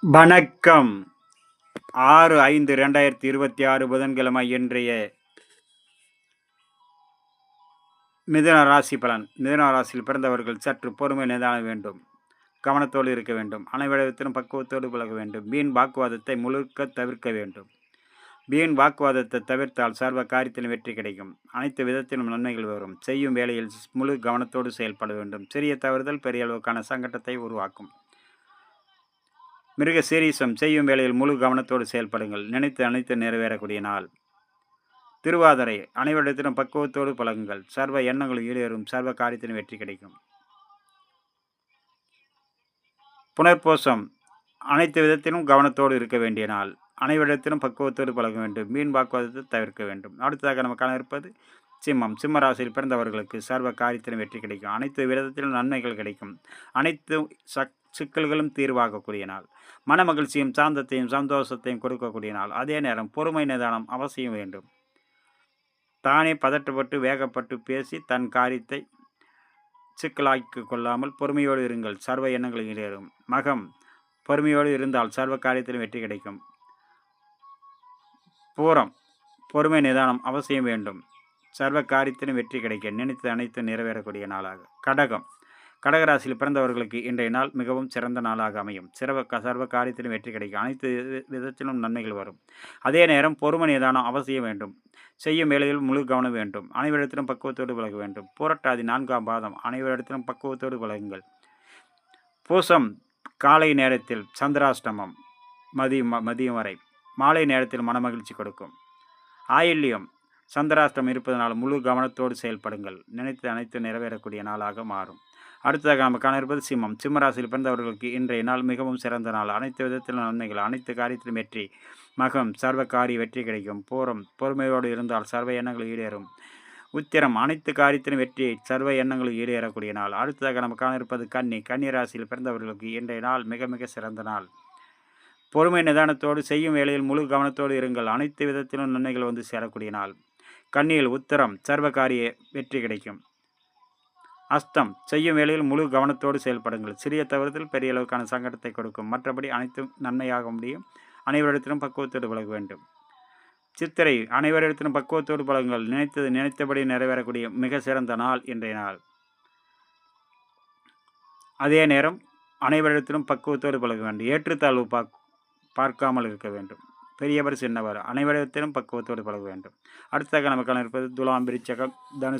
வணக்கம். 6/5/2026 புதன்கிழமை இன்றைய மிதுன ராசி பலன். மிதுன ராசியில் பிறந்தவர்கள் சற்று பொறுமை நிதான வேண்டும். கவனத்தோடு இருக்க வேண்டும். அனைவரிடத்திலும் பக்குவத்தோடு பழக வேண்டும். வீண் வாக்குவாதத்தை முழுக்க தவிர்க்க வேண்டும். வீண் வாக்குவாதத்தை தவிர்த்தால் சர்வ காரியத்திலும் வெற்றி கிடைக்கும். அனைத்து விதத்திலும் நன்மைகள் வரும். செய்யும் வேளையில் முழு கவனத்தோடு செயல்பட வேண்டும். சிறிய தவறுதல் பெரிய அளவுக்கான சங்கடத்தை உருவாக்கும். மிருக சீரிசம் செய்யும் வேளையில் முழு கவனத்தோடு செயல்படுங்கள். நினைத்து அனைத்து நிறைவேறக்கூடிய நாள். திருவாதிரை அனைவரிடத்திலும் பக்குவத்தோடு பழகுங்கள். சர்வ எண்ணங்களும் ஈடேறும். சர்வ காரியத்திலும் வெற்றி கிடைக்கும். புனர்பூசம் அனைத்து விதத்திலும் கவனத்தோடு இருக்க வேண்டிய நாள். அனைவரிடத்திலும் பக்குவத்தோடு பழக வேண்டும். மீன் வாக்குவாதத்தை தவிர்க்க வேண்டும். அடுத்ததாக நம்ம காண இருப்பது சிம்மம். சிம்ம ராசியில் பிறந்தவர்களுக்கு சர்வ காரியத்திலும் வெற்றி கிடைக்கும். அனைத்து விதத்திலும் நன்மைகள் கிடைக்கும். அனைத்து சிக்கல்களும் தீர்வாகக்கூடிய நாள். மன மகிழ்ச்சியும் சாந்தத்தையும் சந்தோஷத்தையும் கொடுக்கக்கூடிய நாள். அதே நேரம் பொறுமை நிதானம் அவசியம் வேண்டும். தானே பதட்டப்பட்டு வேகப்பட்டு பேசி தன் காரியத்தை சிக்கலாக்கி கொள்ளாமல் பொறுமையோடு இருங்கள். சர்வ எண்ணங்கள் ஈடேறும். மகம் பொறுமையோடு இருந்தால் சர்வ காரியத்திலும் வெற்றி கிடைக்கும். பூரம் பொறுமை நிதானம் அவசியம் வேண்டும். சர்வ காரியத்திலும் வெற்றி கிடைக்க நினைத்து அனைத்து நிறைவேறக்கூடிய நாளாக. கடகம் கடகராசியில் பிறந்தவர்களுக்கு இன்றைய நாள் மிகவும் சிறந்த நாளாக அமையும். சர்வ காரியத்திலும் வெற்றி கிடைக்கும். அனைத்து விதத்திலும் நன்மைகள் வரும். அதே நேரம் பொறுமை நிதானம் அவசியம் வேண்டும். செய்யும் வேளையில் முழு கவனம் வேண்டும். அனைவரிடத்திலும் பக்குவத்தோடு பழக வேண்டும். பூரட்டாதி 4ஆம் பாதம் அனைவரிடத்திலும் பக்குவத்தோடு பழகுங்கள். பூசம் காலை நேரத்தில் சந்திராஷ்டமம் மதியம் வரை, மாலை நேரத்தில் மனமகிழ்ச்சி கொடுக்கும். ஆயில்யம் சந்திராஷ்டமம் இருப்பதனால் முழு கவனத்தோடு செயல்படுங்கள். நினைத்து அனைத்து நிறைவேறக்கூடிய நாளாக மாறும். அடுத்ததாக நம்ம காண இருப்பது சிம்மம். சிம்மராசியில் பிறந்தவர்களுக்கு இன்றைய நாள் மிகவும் சிறந்த நாள். அனைத்து விதத்திலும் நன்மைகள், அனைத்து காரியத்திலும் வெற்றி. மகம் சர்வ காரிய வெற்றி கிடைக்கும். பூரம் பொறுமையோடு இருந்தால் சர்வ எண்ணங்கள் ஈடேறும். உத்திரம் அனைத்து காரியத்திலும் வெற்றி, சர்வ எண்ணங்கள் ஈடேறக்கூடிய நாள். அடுத்ததாக நம்ம காண இருப்பது கன்னி. கன்னி ராசியில் பிறந்தவர்களுக்கு இன்றைய நாள் மிக மிக சிறந்த நாள். பொறுமை நிதானத்தோடு செய்யும் வேளையில் முழு கவனத்தோடு இருங்கள். அனைத்து விதத்திலும் நன்மைகள் வந்து சேரக்கூடிய நாள். கன்னியில் உத்திரம் சர்வ காரிய வெற்றி கிடைக்கும். அஸ்தம் செய்யும் வேளையில் முழு கவனத்தோடு செயல்படுங்கள். சிறிய தவறுதல் பெரிய அளவுக்கான சங்கடத்தை கொடுக்கும். மற்றபடி அனைத்தும் நன்மையாக முடியும். அனைவரிடத்திலும் பக்குவத்தோடு பழக வேண்டும். சித்திரை அனைவரிடத்திலும் பக்குவத்தோடு பழகுங்கள். நினைத்தபடி நிறைவேறக்கூடிய மிக சிறந்த நாள் இன்றைய நாள். அதே நேரம் அனைவரிடத்திலும் பக்குவத்தோடு பழக வேண்டும். ஏற்றுத்தாழ்வு பார்க்காமல் இருக்க வேண்டும். பெரியவர் சின்னவர் அனைவரிடத்திலும் பக்குவத்தோடு பழக வேண்டும். அடுத்ததாக நமக்கான இருப்பது துலாம், விருச்சிகம், தனுசு.